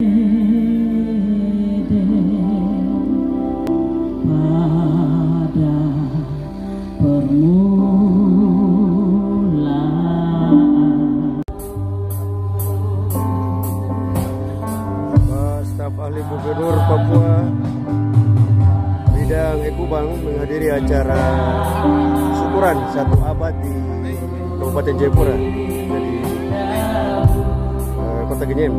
Staf ahli Gubernur Papua bidang Ekubang menghadiri acara syukuran 1 abad di Kabupaten Jayapura, jadi Kota Genyem.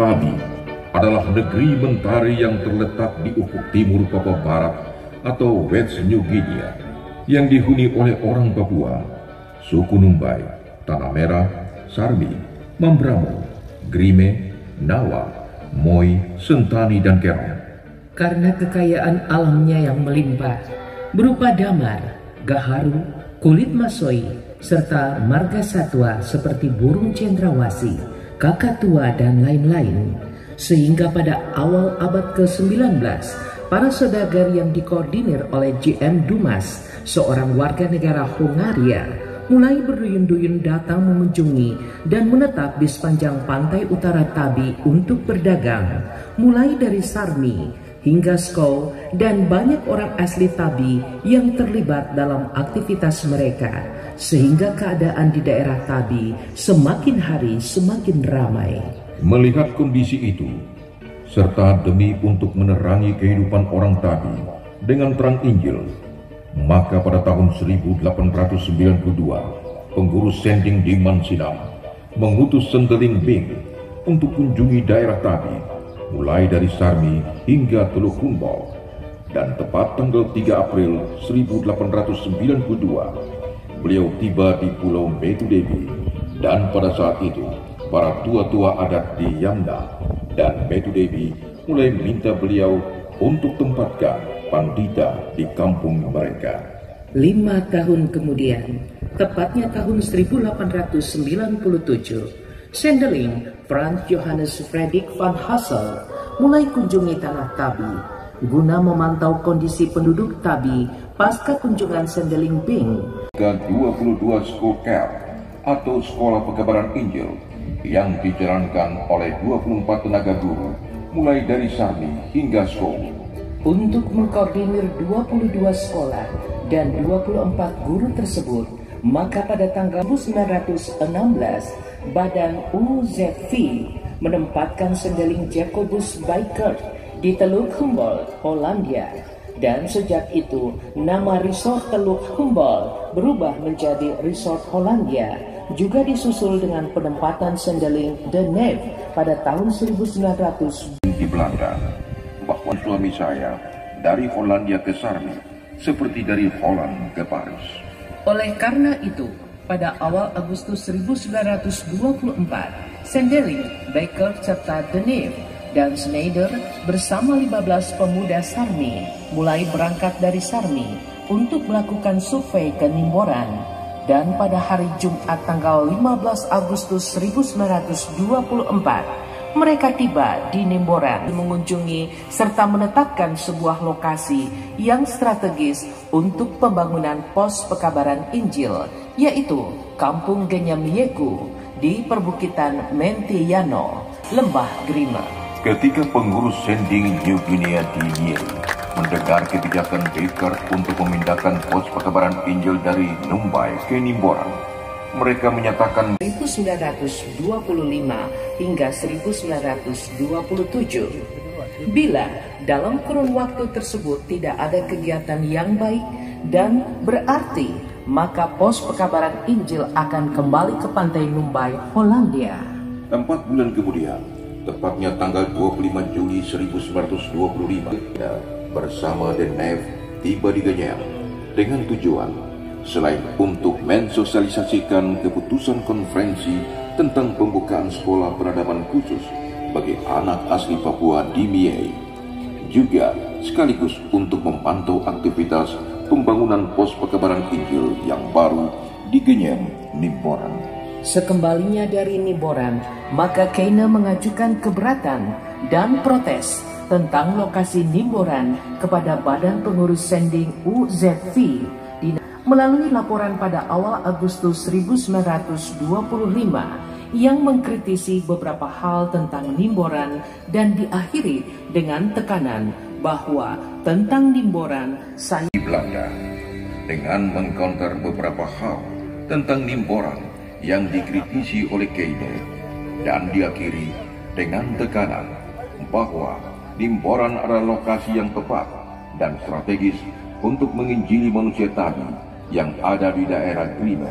Tabi adalah negeri mentari yang terletak di ufuk timur Papua Barat atau West New Guinea yang dihuni oleh orang Papua, suku Numbai, Tanah Merah, Sarmi, Mambramo, Grime, Nawa, Moi, Sentani, dan Kerong. Karena kekayaan alamnya yang melimpah, berupa damar, gaharu, kulit masoi, serta marga satwa seperti burung cendrawasih, kakatua, dan lain-lain. Sehingga pada awal abad ke-19, para saudagar yang dikoordinir oleh J.M. Dumas, seorang warga negara Hongaria, mulai berduyun-duyun datang mengunjungi dan menetap di sepanjang pantai utara Tabi untuk berdagang, mulai dari Sarmi hingga Skou, dan banyak orang asli Tabi yang terlibat dalam aktivitas mereka, sehingga keadaan di daerah Tabi semakin hari semakin ramai. Melihat kondisi itu, serta demi untuk menerangi kehidupan orang Tabi dengan terang Injil, maka pada tahun 1892, pengurus Sending di Mansinam mengutus Sendeling Bing untuk kunjungi daerah Tabi, mulai dari Sarmi hingga Teluk Hunbol, dan tepat tanggal 3 April 1892, beliau tiba di Pulau Metudevi Dan pada saat itu, para tua-tua adat di Yamna dan Metu Devi mulai minta beliau untuk tempatkan pandita di kampung mereka. 5 tahun kemudian, tepatnya tahun 1897, Sendeling Franz Johannes Fredrik van Hassel mulai kunjungi tanah Tabi guna memantau kondisi penduduk Tabi pasca kunjungan Sendeling Bing. Ke-22 School Care atau Sekolah Pekabaran Injil yang dijalankan oleh 24 tenaga guru mulai dari Sarni hingga Sekolah. Untuk mengkoordinir 22 sekolah dan 24 guru tersebut, maka pada tanggal 1916, Badan UZV menempatkan Sendeling Jacobus Bijkert di Teluk Humboldt, Hollandia. Dan sejak itu, nama Resort Teluk Humboldt berubah menjadi Resort Hollandia. Juga disusul dengan penempatan Sendeling De Neve pada tahun 1900 di Belanda, bahwa suami saya dari Hollandia ke Sarni seperti dari Holland ke Paris. Oleh karena itu, pada awal Agustus 1924, Sendeling, Bijkert serta De Neve dan Schneider bersama 15 pemuda Sarni mulai berangkat dari Sarni untuk melakukan survei ke Nimboran. Dan pada hari Jumat tanggal 15 Agustus 1924, mereka tiba di Nimboran mengunjungi serta menetapkan sebuah lokasi yang strategis untuk pembangunan pos pekabaran Injil, yaitu Kampung Genyamyeku di perbukitan Mentiano, Lembah Grima. Ketika pengurus Sending New Guinea di Niue mendengar kebijakan Bijkert untuk memindahkan pos pekabaran Injil dari Numbai ke Nimboran, mereka menyatakan 1925 hingga 1927. Bila dalam kurun waktu tersebut tidak ada kegiatan yang baik dan berarti, maka pos pekabaran Injil akan kembali ke pantai Numbai, Hollandia. 4 bulan kemudian, tepatnya tanggal 25 Juli 1925, bersama De Neve tiba di Genyam dengan tujuan selain untuk mensosialisasikan keputusan konferensi tentang pembukaan sekolah peradaban khusus bagi anak asli Papua di Niue, juga sekaligus untuk memantau aktivitas pembangunan pos pekabaran Injil yang baru di Genyam, Nimboran. Sekembalinya dari Nimboran, maka Keina mengajukan keberatan dan protes tentang lokasi Nimboran kepada Badan Pengurus Sending UZV melalui laporan pada awal Agustus 1925 yang mengkritisi beberapa hal tentang Nimboran dan diakhiri dengan tekanan bahwa tentang Nimboran saya di Belanda dengan mengcounter beberapa hal tentang Nimboran yang dikritisi oleh Keina dan diakhiri dengan tekanan bahwa Nimboran adalah lokasi yang tepat dan strategis untuk menginjili manusia Tabi yang ada di daerah Grima,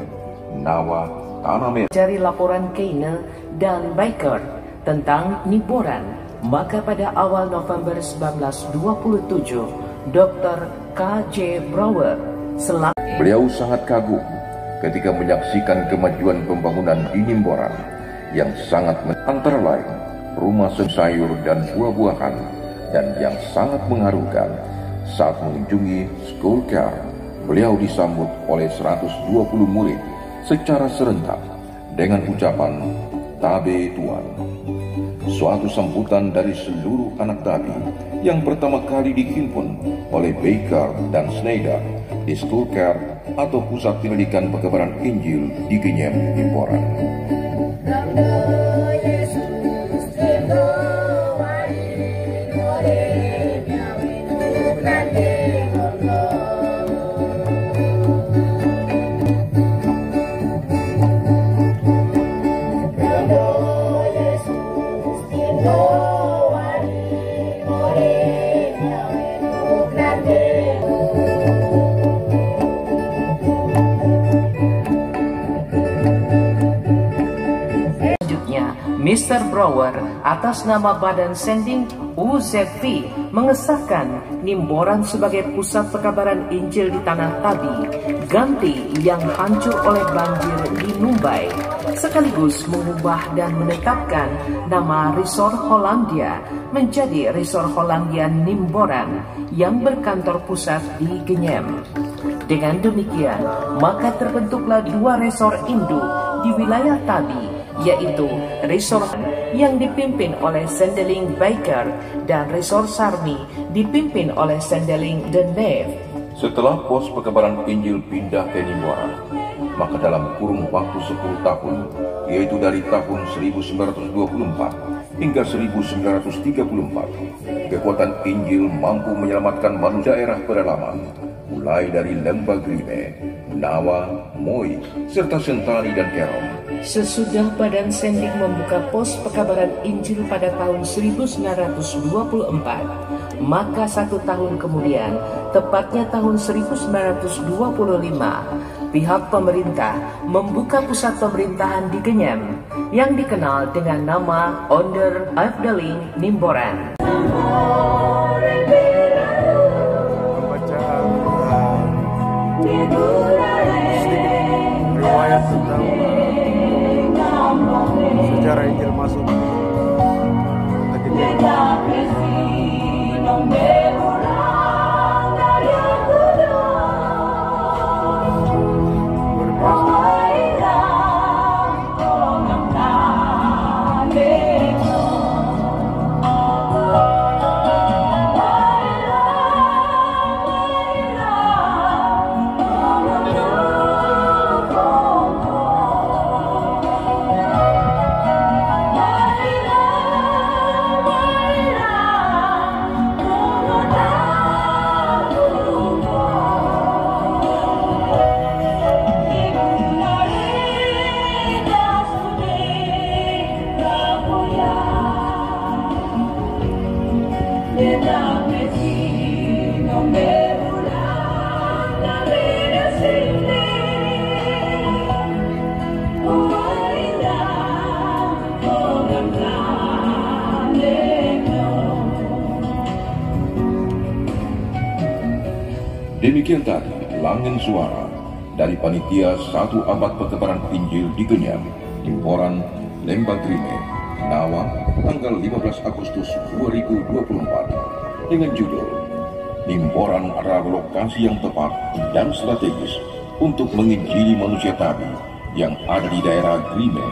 Nawa, Tanah Merah. Dari laporan Keina dan Bijkert tentang Nimboran, maka pada awal November 1927, Dr. K.J. Brouwer Beliau sangat kagum ketika menyaksikan kemajuan pembangunan di Nimboran yang sangat antara lain rumah sayur dan buah-buahan, dan yang sangat mengharukan saat mengunjungi School Care, beliau disambut oleh 120 murid secara serentak dengan ucapan Tabe Tuan. Suatu sambutan dari seluruh anak Tabi yang pertama kali dihimpun oleh Bijkert dan Schneider di School Care atau Pusat Pendidikan Pekabaran Injil di Genyam, Nimboran. Mr. Brouwer atas nama Badan Sending UZV mengesahkan Nimboran sebagai pusat pekabaran Injil di Tanah Tabi, ganti yang hancur oleh banjir di Mumbai, sekaligus mengubah dan menetapkan nama Resort Hollandia menjadi Resort Hollandia Nimboran yang berkantor pusat di Genyem. Dengan demikian, maka terbentuklah dua resort induk di wilayah Tabi, yaitu Resort yang dipimpin oleh Sendeling Baker dan Resort Sarmi dipimpin oleh Sendeling The Nave. Setelah pos pekabaran Injil pindah ke Nimboran, maka dalam kurun waktu 10 tahun, yaitu dari tahun 1924 hingga 1934, kekuatan Injil mampu menyelamatkan manusia daerah pedalaman, mulai dari Lembah Grime, Nawa, Moi, serta Sentani dan Kerom. Sesudah Badan Sending membuka pos pekabaran Injil pada tahun 1924, maka 1 tahun kemudian, tepatnya tahun 1925, pihak pemerintah membuka pusat pemerintahan di Genyem yang dikenal dengan nama Onder Afdeling Nimboran. Riwayat tentang sejarah Injil masuk ke Genyem. Demikian tadi langit suara dari panitia 1 abad perkebaran Injil di Genyem, Nimboran, Lembah Grime, Nawa, tanggal 15 Agustus 2024 dengan judul Nimboran adalah lokasi yang tepat dan strategis untuk menginjili manusia Tabi yang ada di daerah Grime,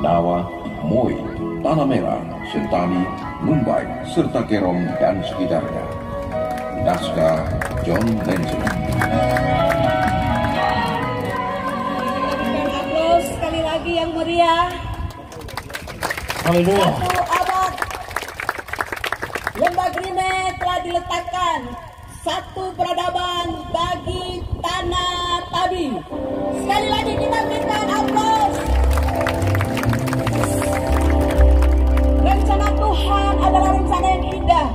Nawa, Moi, Tanah Merah, Sentani, Mumbai, serta Kerom dan sekitarnya. Naskah John Lenson. Aplaus sekali lagi yang meriah. Haleluya. 1 abad Lembah Grime telah diletakkan, 1 peradaban bagi tanah Tabi. Sekali lagi kita berikan aplaus. Rencana Tuhan adalah rencana yang indah,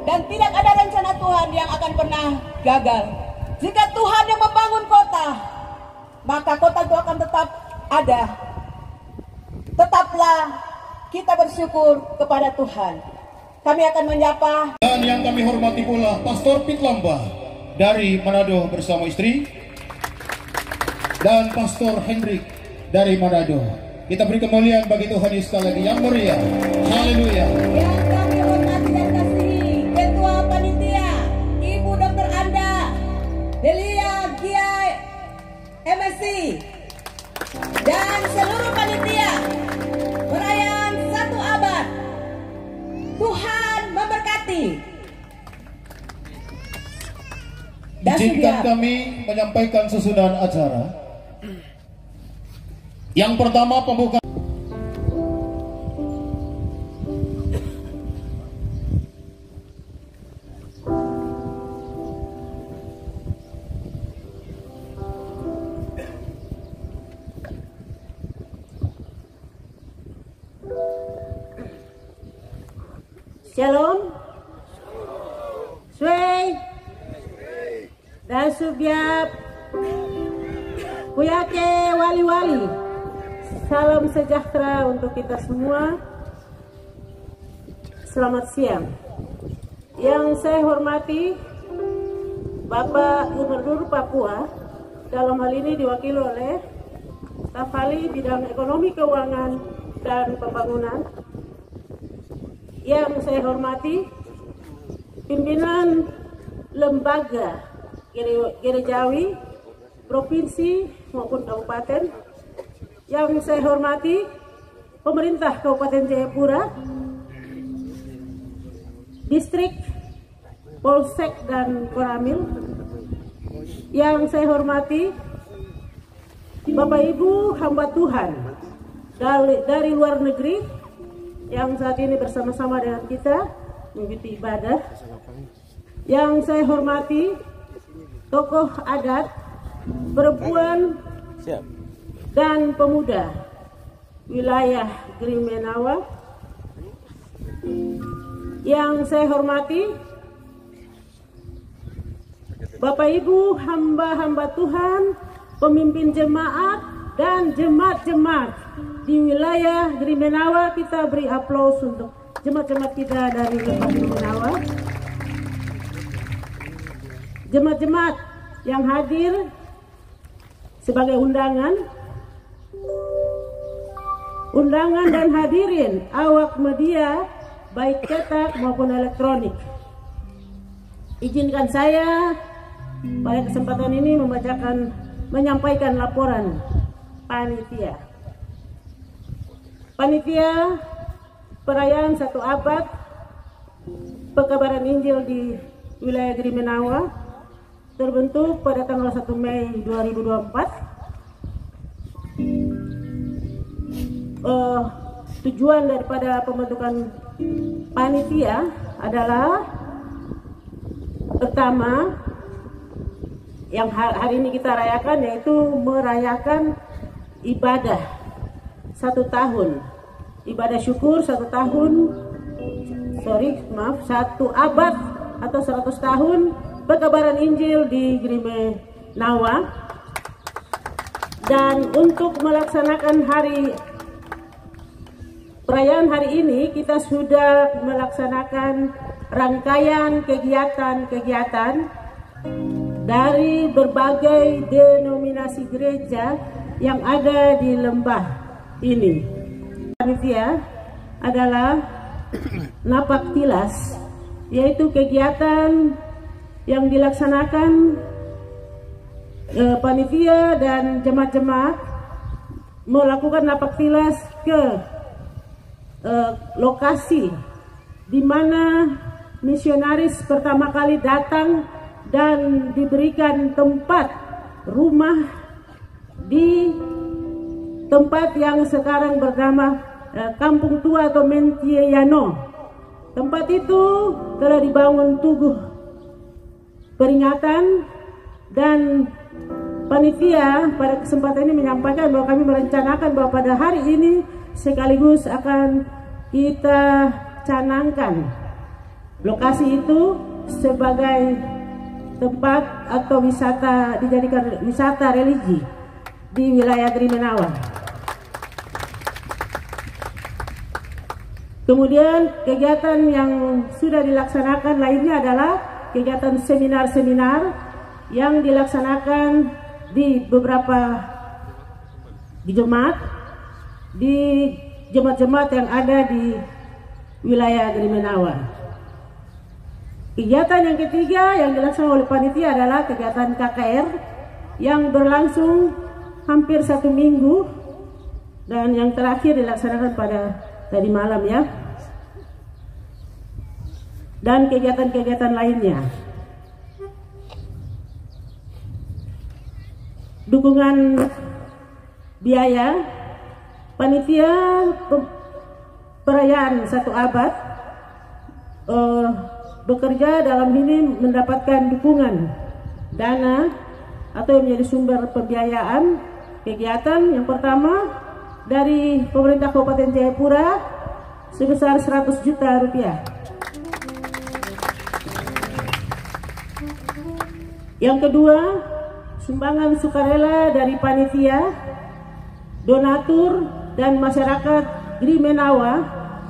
dan tidak ada rencana Tuhan yang akan pernah gagal. Jika Tuhan yang membangun kota, maka kota itu akan tetap ada. Tetaplah kita bersyukur kepada Tuhan. Kami akan menyapa. Dan yang kami hormati pula Pastor Pitlamba dari Manado bersama istri, dan Pastor Hendrik dari Manado. Kita beri kemuliaan bagi Tuhan Yesus sekali lagi yang meriah. Haleluya. Yang kami hormati dan kasihi Ketua Panitia Ibu Dr. Anda Delia Giai MSc dan seluruh panitia perayaan 1 abad. Tuhan memberkati. Izinkan kami menyampaikan susunan acara. Yang pertama, pembukaan. Shalom. Sway. Dan Subyap. Kuyake wali-wali. Salam sejahtera untuk kita semua. Selamat siang. Yang saya hormati Bapak Gubernur Papua, dalam hal ini diwakili oleh staf ahli bidang ekonomi keuangan dan pembangunan. Yang saya hormati pimpinan lembaga gerejawi, provinsi maupun kabupaten. Yang saya hormati pemerintah Kabupaten Jayapura, distrik, polsek dan koramil. Yang saya hormati Bapak Ibu hamba Tuhan dari luar negeri yang saat ini bersama-sama dengan kita mengikuti ibadah. Yang saya hormati tokoh adat, perempuan dan pemuda wilayah Grimenawa. Yang saya hormati Bapak Ibu hamba-hamba Tuhan, pemimpin jemaat dan jemaat-jemaat di wilayah Grimenawa. Kita beri aplaus untuk jemaat-jemaat kita dari Lembah Grimenawa. Jemaat-jemaat yang hadir sebagai undangan dan hadirin awak media baik cetak maupun elektronik. Izinkan saya pada kesempatan ini menyampaikan laporan panitia. Panitia perayaan 1 abad pekabaran Injil di wilayah Grimenawa terbentuk pada tanggal 1 Mei 2024. Tujuan daripada pembentukan panitia adalah pertama yang hari ini kita rayakan, yaitu merayakan ibadah 1 tahun, ibadah syukur 1 tahun, 1 abad atau 100 tahun pekabaran Injil di Grimenawa. Dan untuk melaksanakan perayaan hari ini, kita sudah melaksanakan rangkaian kegiatan-kegiatan dari berbagai denominasi gereja yang ada di lembah ini. Panitia adalah napak tilas, yaitu kegiatan yang dilaksanakan panitia dan jemaat-jemaat melakukan napak tilas ke lokasi di mana misionaris pertama kali datang dan diberikan tempat rumah di tempat yang sekarang bernama Kampung Tua atau Mentieyano. Tempat itu telah dibangun tugu peringatan, dan panitia pada kesempatan ini menyampaikan bahwa kami merencanakan bahwa pada hari ini sekaligus akan kita canangkan lokasi itu sebagai tempat atau wisata, dijadikan wisata religi di wilayah Grimenawa. Kemudian kegiatan yang sudah dilaksanakan lainnya adalah kegiatan seminar-seminar yang dilaksanakan di beberapa jemaat-jemaat yang ada di wilayah Grimenawa. Kegiatan yang ketiga yang dilaksanakan oleh panitia adalah kegiatan KKR yang berlangsung hampir 1 minggu, dan yang terakhir dilaksanakan pada tadi malam ya. Dan kegiatan-kegiatan lainnya. Dukungan biaya panitia perayaan 1 abad bekerja dalam ini mendapatkan dukungan dana atau yang menjadi sumber pembiayaan kegiatan. Yang pertama dari pemerintah Kabupaten Jayapura sebesar 100 juta rupiah. Yang kedua, sumbangan sukarela dari panitia, donatur dan masyarakat Grimenawa,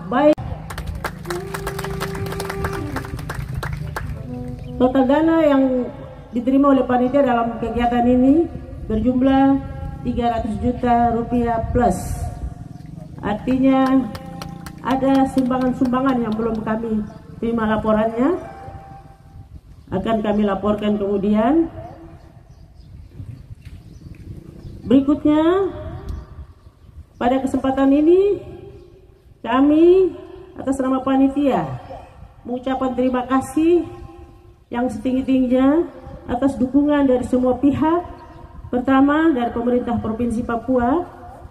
baik total dana yang diterima oleh panitia dalam kegiatan ini berjumlah 300 juta rupiah plus. Artinya ada sumbangan-sumbangan yang belum kami terima laporannya, akan kami laporkan kemudian. Berikutnya, pada kesempatan ini kami atas nama panitia mengucapkan terima kasih yang setinggi-tingginya atas dukungan dari semua pihak. Pertama, dari pemerintah Provinsi Papua.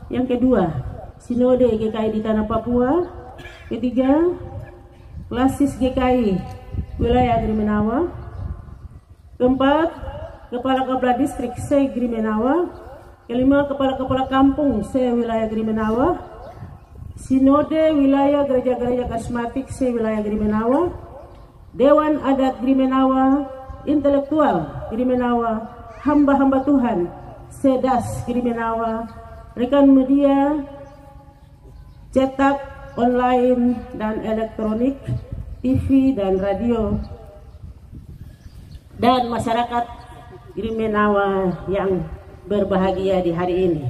Yang kedua, Sinode GKI di Tanah Papua. Ketiga, Klasis GKI wilayah Grimenawa. Keempat, Kepala Distrik se Grimenawa. Kelima, Kepala Kampung se wilayah Grimenawa. Sinode wilayah gereja-gereja karismatik se wilayah Grimenawa. Dewan Adat Grimenawa, Intelektual Grimenawa, hamba-hamba Tuhan Sedas Grimenawa, rekan media cetak, online dan elektronik, TV dan radio, dan masyarakat Grimenawa yang berbahagia di hari ini.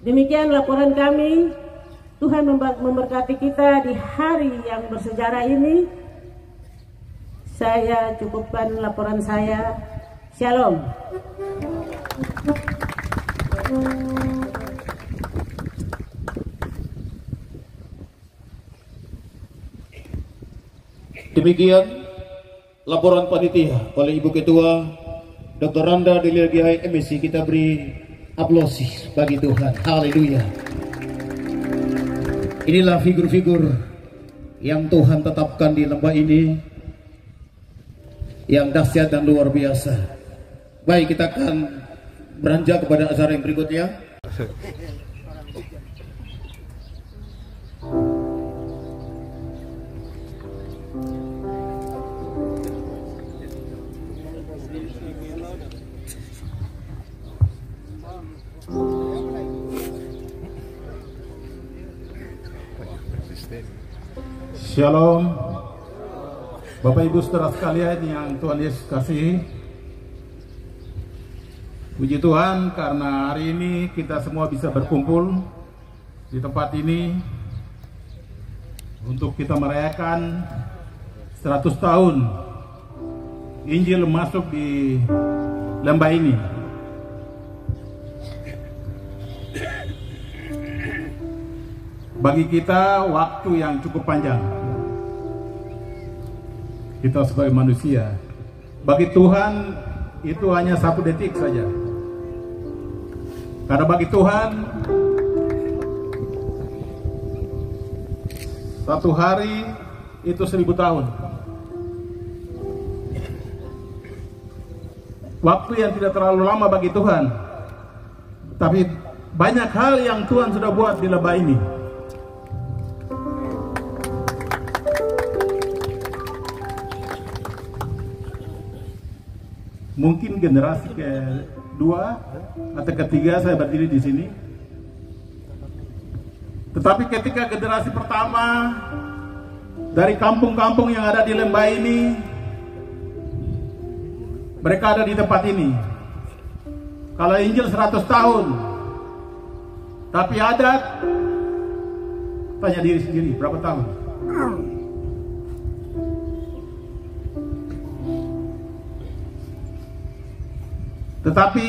Demikian laporan kami. Tuhan memberkati kita di hari yang bersejarah ini. Saya cukupkan laporan saya. Shalom. Demikian laporan panitia oleh Ibu Ketua Dr. Randa Delia GI MSc. Kita beri aplausi bagi Tuhan. Haleluya. Inilah figur-figur yang Tuhan tetapkan di lembah ini, yang dahsyat dan luar biasa. Baik, kita akan beranjak kepada acara yang berikutnya. Shalom, Bapak Ibu saudara sekalian yang Tuhan Yesus kasihi. Puji Tuhan karena hari ini kita semua bisa berkumpul di tempat ini untuk kita merayakan 100 tahun Injil masuk di lembah ini. Bagi kita waktu yang cukup panjang. Kita sebagai manusia, bagi Tuhan itu hanya 1 detik saja. Karena bagi Tuhan 1 hari itu 1000 tahun. Waktu yang tidak terlalu lama bagi Tuhan, tapi banyak hal yang Tuhan sudah buat di lembah ini. Mungkin generasi kedua atau ketiga saya berdiri di sini. Tetapi ketika generasi pertama dari kampung-kampung yang ada di lembah ini, mereka ada di tempat ini. Kalau Injil 100 tahun, tapi adat, tanya diri sendiri berapa tahun? Tetapi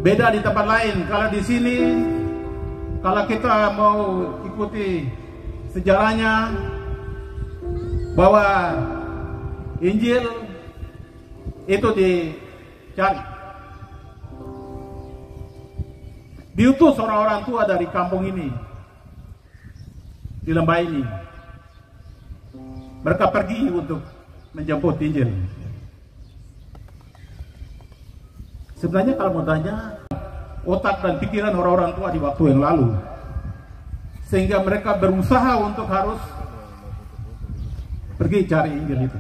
beda di tempat lain. Kalau di sini, kalau kita mau ikuti sejarahnya, bahwa Injil itu dicari, diutus orang-orang tua dari kampung ini, di lembah ini. Mereka pergi untuk menjemput Injil. Sebenarnya kalau mau tanya otak dan pikiran orang-orang tua di waktu yang lalu, sehingga mereka berusaha untuk harus pergi cari Injil itu.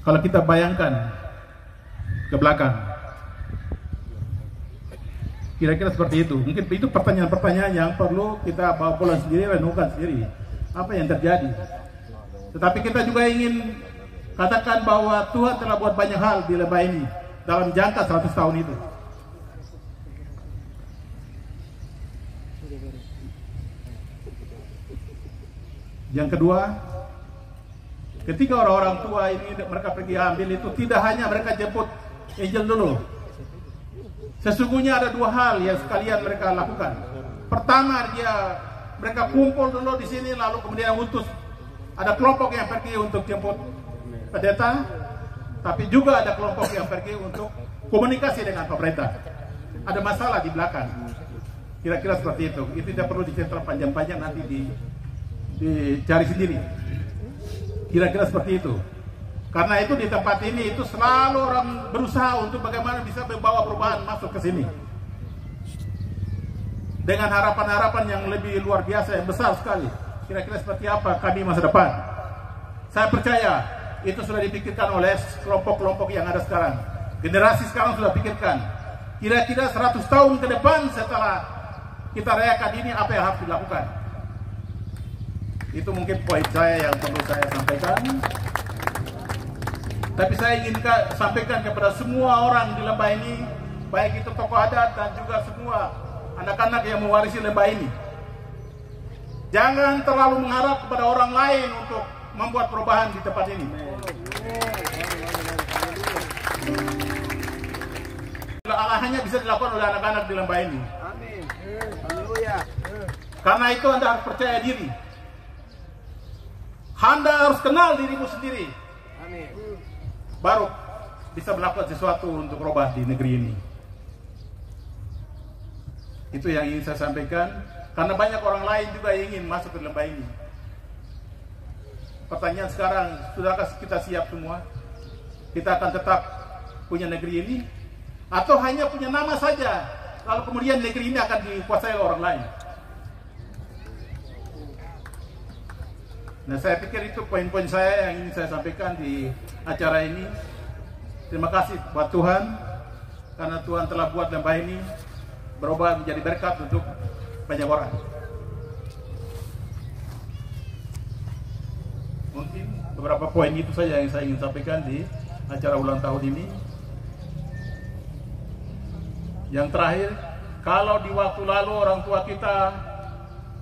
Kalau kita bayangkan ke belakang, kira-kira seperti itu. Mungkin itu pertanyaan-pertanyaan yang perlu kita bawa pulang sendiri, renungkan sendiri apa yang terjadi. Tetapi kita juga ingin katakan bahwa Tuhan telah buat banyak hal di lembah ini dalam jangka 100 tahun itu. Yang kedua, ketika orang-orang tua ini mereka pergi ambil itu, tidak hanya mereka jemput angel dulu. Sesungguhnya ada dua hal yang sekalian mereka lakukan. Pertama, mereka kumpul dulu di sini, lalu kemudian utus. Ada kelompok yang pergi untuk jemput pendeta, tapi juga ada kelompok yang pergi untuk komunikasi dengan pemerintah. Ada masalah di belakang. Kira-kira seperti itu. Itu tidak perlu dicerita panjang-panjang, nanti dicari sendiri. Kira-kira seperti itu. Karena itu di tempat ini itu selalu orang berusaha untuk bagaimana bisa membawa perubahan masuk ke sini. Dengan harapan-harapan yang lebih luar biasa, yang besar sekali. Kira-kira seperti apa kami masa depan. Saya percaya itu sudah dipikirkan oleh kelompok-kelompok yang ada sekarang. Generasi sekarang sudah pikirkan. Kira-kira 100 tahun ke depan setelah kita rayakan ini, apa yang harus dilakukan. Itu mungkin poin saya yang perlu saya sampaikan. Tapi saya ingin sampaikan kepada semua orang di lembah ini, baik itu tokoh adat dan juga semua anak-anak yang mewarisi lembah ini. Jangan terlalu mengharap kepada orang lain untuk membuat perubahan di tempat ini. Allah hanya bisa dilakukan oleh anak-anak di lembah ini. Karena itu Anda harus percaya diri. Anda harus kenal dirimu sendiri. Baru bisa melakukan sesuatu untuk berubah di negeri ini. Itu yang ingin saya sampaikan. Karena banyak orang lain juga yang ingin masuk ke lembah ini. Pertanyaan sekarang, sudahkah kita siap semua? Kita akan tetap punya negeri ini? Atau hanya punya nama saja, lalu kemudian negeri ini akan dikuasai oleh orang lain? Nah, saya pikir itu poin-poin saya yang ingin saya sampaikan di acara ini. Terima kasih buat Tuhan, karena Tuhan telah buat lembah ini berubah menjadi berkat untuk banyak orang. Mungkin beberapa poin itu saja yang saya ingin sampaikan di acara ulang tahun ini. Yang terakhir, kalau di waktu lalu orang tua kita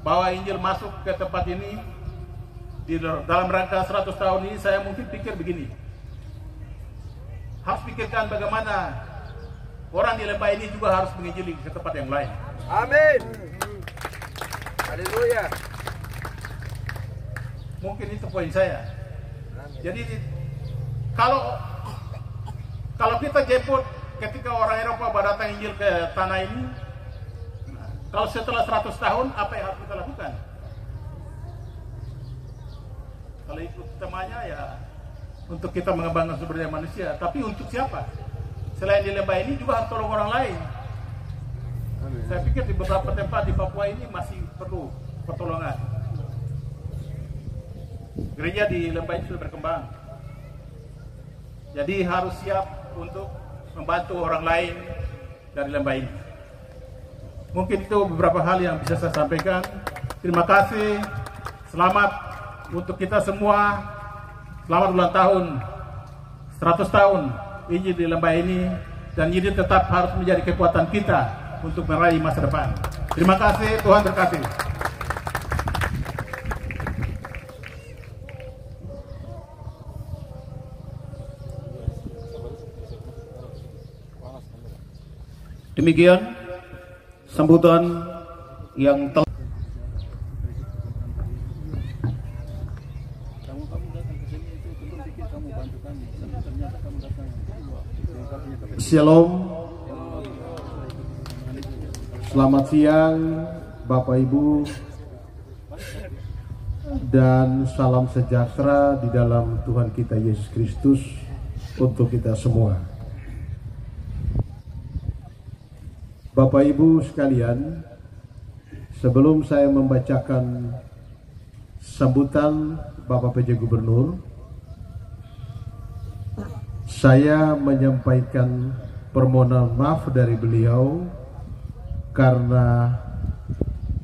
bawa Injil masuk ke tempat ini, dalam rangka 100 tahun ini, saya mungkin pikir begini. Harus pikirkan bagaimana orang di lembah ini juga harus menginjili ke tempat yang lain. Amin. Haleluya. Mungkin itu poin saya. Jadi kalau kita jemput ketika orang Eropa datang Injil ke tanah ini, kalau setelah 100 tahun apa yang harus kita lakukan? Kalau ikut temanya ya untuk kita mengembangkan sumber daya manusia, tapi untuk siapa? Selain di lembah ini juga harus tolong orang lain. Saya pikir di beberapa tempat di Papua ini masih perlu pertolongan. Gereja di lembah ini sudah berkembang. Jadi harus siap untuk membantu orang lain dari lembah ini. Mungkin itu beberapa hal yang bisa saya sampaikan. Terima kasih. Selamat untuk kita semua. Selamat ulang tahun 100 tahun Injil di lembah ini. Dan ini tetap harus menjadi kekuatan kita untuk meraih masa depan. Terima kasih, Tuhan berkati. Demikian sambutan yang telah Shalom. Selamat siang Bapak Ibu, dan salam sejahtera di dalam Tuhan kita Yesus Kristus untuk kita semua. Bapak Ibu sekalian, sebelum saya membacakan sambutan Bapak PJ Gubernur, saya menyampaikan permohonan maaf dari beliau karena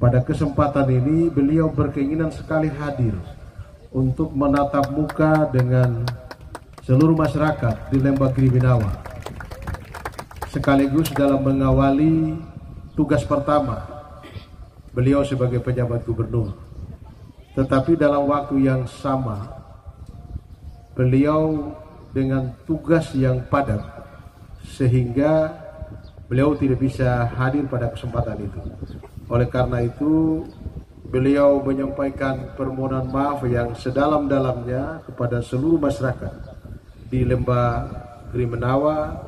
pada kesempatan ini beliau berkeinginan sekali hadir untuk menatap muka dengan seluruh masyarakat di Lembah Gribinawa, sekaligus dalam mengawali tugas pertama beliau sebagai penjabat gubernur. tetapi dalam waktu yang sama beliau dengan tugas yang padat sehingga beliau tidak bisa hadir pada kesempatan itu. Oleh karena itu beliau menyampaikan permohonan maaf yang sedalam-dalamnya kepada seluruh masyarakat di Lembah Grimenawa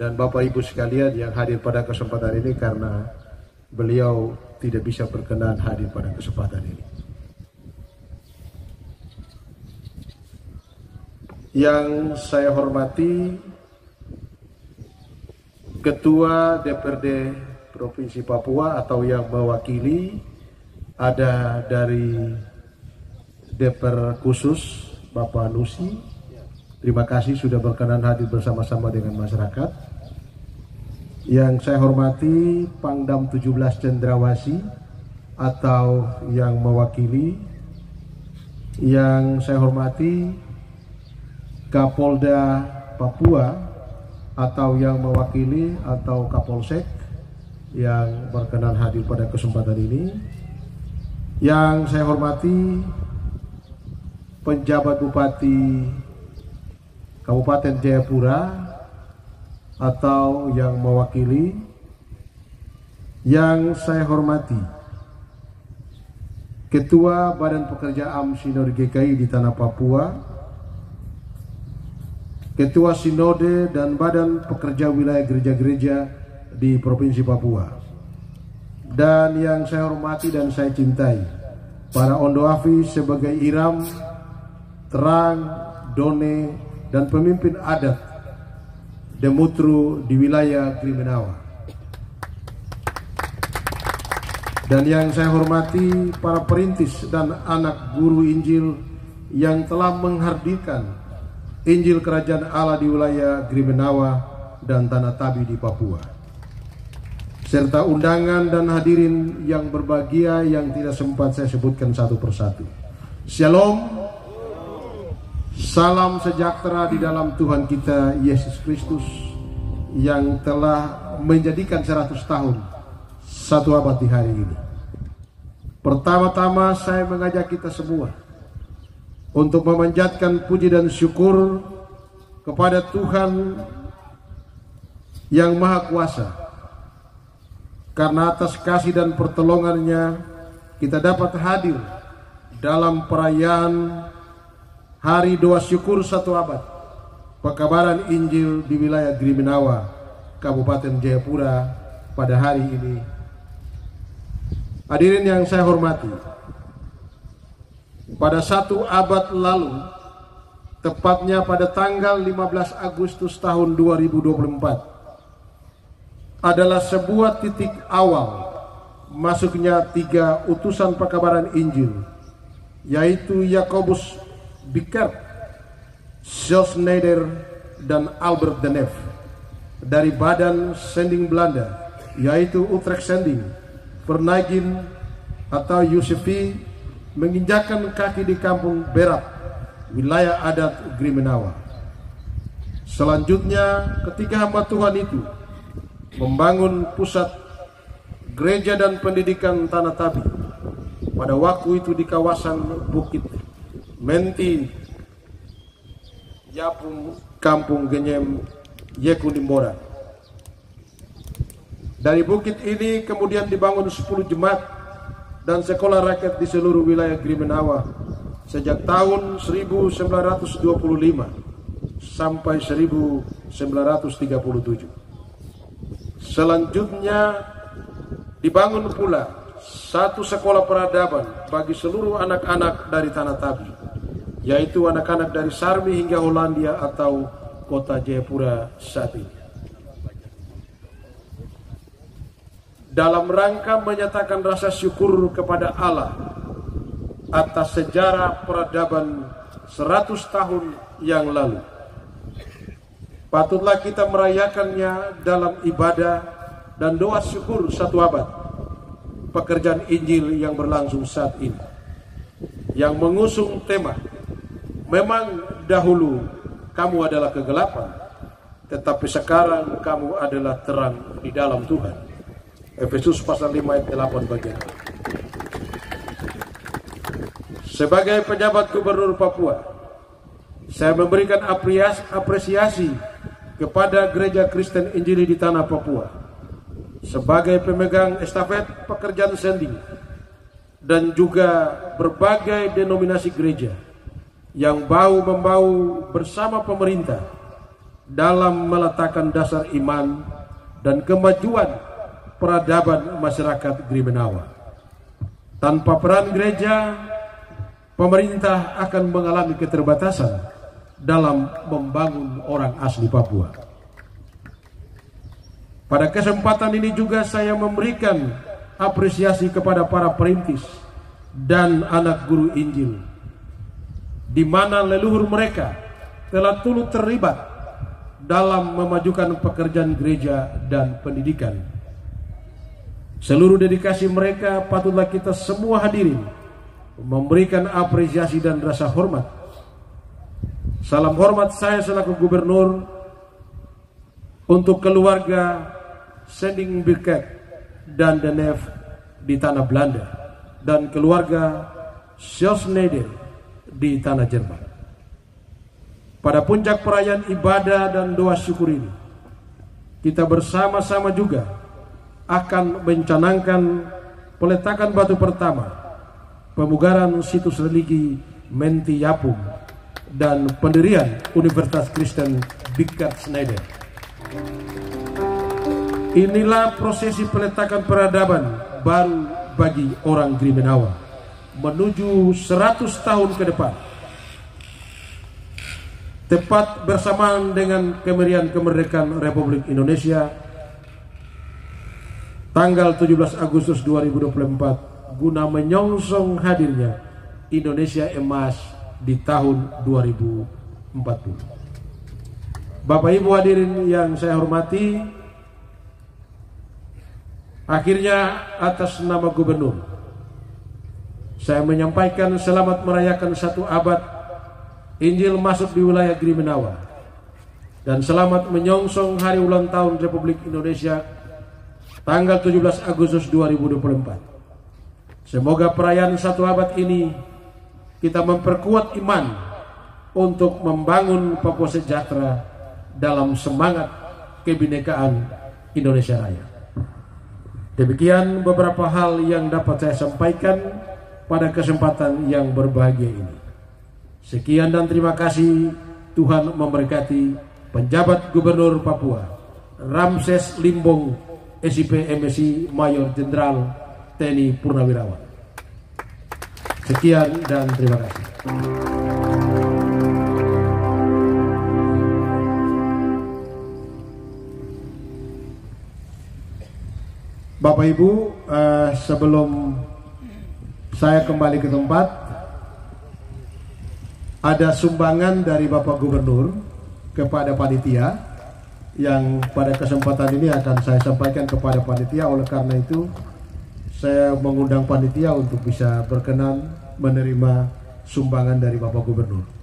dan Bapak Ibu sekalian yang hadir pada kesempatan ini karena beliau tidak bisa berkenan hadir pada kesempatan ini. Yang saya hormati Ketua DPRD Provinsi Papua atau yang mewakili ada dari DPR khusus Bapak Nusi. Terima kasih sudah berkenan hadir bersama-sama dengan masyarakat. Yang saya hormati Pangdam 17 Cendrawasih atau yang mewakili. Yang saya hormati Kapolda Papua atau yang mewakili atau Kapolsek yang berkenan hadir pada kesempatan ini. Yang saya hormati penjabat Bupati Kabupaten Jayapura atau yang mewakili. Yang saya hormati Ketua Badan Pekerja AM Sinode GKI di Tanah Papua, Ketua Sinode dan Badan Pekerja Wilayah Gereja-Gereja di Provinsi Papua. Dan yang saya hormati dan saya cintai para Ondoafi sebagai Iram, Terang, Done, dan pemimpin adat Demutru di wilayah Grimenawa. Dan yang saya hormati para perintis dan anak guru Injil yang telah menghadirkan Injil Kerajaan Allah di wilayah Grimenawa dan Tanah Tabi di Papua, serta undangan dan hadirin yang berbahagia yang tidak sempat saya sebutkan satu persatu. Shalom. Salam sejahtera di dalam Tuhan kita Yesus Kristus yang telah menjadikan 100 tahun, 1 abad di hari ini. Pertama-tama saya mengajak kita semua untuk memanjatkan puji dan syukur kepada Tuhan yang Maha Kuasa, karena atas kasih dan pertolongannya kita dapat hadir dalam perayaan Hari Doa Syukur 1 abad Pekabaran Injil di wilayah Grimenawa, Kabupaten Jayapura pada hari ini. Hadirin yang saya hormati, pada 1 abad lalu, tepatnya pada tanggal 15 Agustus tahun 2024, adalah sebuah titik awal masuknya 3 utusan pekabaran Injil, yaitu Yakobus Bickert, Schneider, dan Albert de Neef dari Badan Sending Belanda, yaitu Utrecht Sending, Vernagin atau Yusefi, menginjakkan kaki di kampung Berak, wilayah adat Grimenawa. Selanjutnya, ketiga hamba Tuhan itu membangun pusat gereja dan pendidikan Tanah Tabi pada waktu itu di kawasan Bukit Menti, Yapung, Kampung Genyem, Yekunimbora. Dari bukit ini kemudian dibangun 10 jemaat dan sekolah rakyat di seluruh wilayah Grimenawa sejak tahun 1925 sampai 1937. Selanjutnya dibangun pula 1 sekolah peradaban bagi seluruh anak-anak dari Tanah Tabi, yaitu anak-anak dari Sarmi hingga Hollandia atau kota Jayapura saat ini. Dalam rangka menyatakan rasa syukur kepada Allah atas sejarah peradaban 100 tahun yang lalu, patutlah kita merayakannya dalam ibadah dan doa syukur 1 abad pekerjaan Injil yang berlangsung saat ini, yang mengusung tema "Memang dahulu kamu adalah kegelapan, tetapi sekarang kamu adalah terang di dalam Tuhan." Efesus pasal 5 ayat 8 bagian. sebagai pejabat Gubernur Papua, saya memberikan apresiasi kepada Gereja Kristen Injili di Tanah Papua sebagai pemegang estafet pekerjaan sendi dan juga berbagai denominasi gereja yang bahu-membahu bersama pemerintah dalam meletakkan dasar iman dan kemajuan peradaban masyarakat Grimenawa. Tanpa peran gereja, pemerintah akan mengalami keterbatasan dalam membangun orang asli Papua. Pada kesempatan ini juga saya memberikan apresiasi kepada para perintis dan anak guru Injil, di mana leluhur mereka telah turut terlibat dalam memajukan pekerjaan gereja dan pendidikan. Seluruh dedikasi mereka patutlah kita semua hadirin memberikan apresiasi dan rasa hormat. Salam hormat saya selaku gubernur untuk keluarga Sending Birket dan Denef di tanah Belanda dan keluarga Schneider di tanah Jerman. Pada puncak perayaan ibadah dan doa syukur ini, kita bersama-sama juga akan mencanangkan peletakan batu pertama, pemugaran situs religi Menti Yapum, dan pendirian Universitas Kristen Birket Schneider. Inilah prosesi peletakan peradaban baru bagi orang Grimenawa menuju 100 tahun ke depan. Tepat bersamaan dengan kemeriahan kemerdekaan Republik Indonesia tanggal 17 Agustus 2024 guna menyongsong hadirnya Indonesia Emas di tahun 2040. Bapak Ibu hadirin yang saya hormati, akhirnya atas nama gubernur saya menyampaikan selamat merayakan 1 abad Injil masuk di wilayah Grimenawa dan selamat menyongsong hari ulang tahun Republik Indonesia tanggal 17 Agustus 2024. Semoga perayaan 1 abad ini kita memperkuat iman untuk membangun Papua sejahtera dalam semangat kebinekaan Indonesia Raya. Demikian beberapa hal yang dapat saya sampaikan pada kesempatan yang berbahagia ini. Sekian dan terima kasih. Tuhan memberkati penjabat Gubernur Papua Ramses Limbong SIP MSI Mayor Jenderal TNI Purnawirawan. Sekian dan terima kasih. Bapak Ibu, sebelum saya kembali ke tempat, ada sumbangan dari Bapak Gubernur kepada panitia yang pada kesempatan ini akan saya sampaikan kepada panitia. Oleh karena itu saya mengundang panitia untuk bisa berkenan menerima sumbangan dari Bapak Gubernur.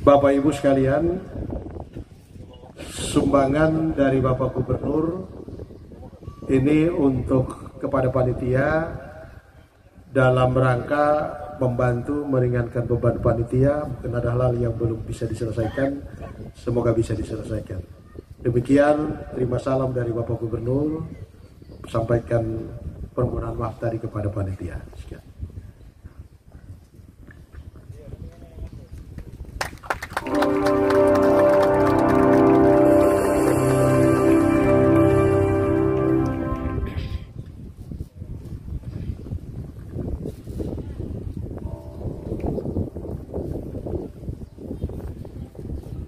Bapak Ibu sekalian, sumbangan dari Bapak Gubernur ini untuk kepada panitia dalam rangka membantu meringankan beban panitia. Mungkin ada hal yang belum bisa diselesaikan, semoga bisa diselesaikan. Demikian, terima salam dari Bapak Gubernur, sampaikan permohonan maaf tadi kepada panitia. Sekian.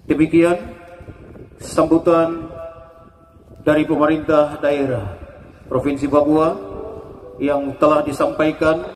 Demikian sambutan dari pemerintah daerah Provinsi Papua yang telah disampaikan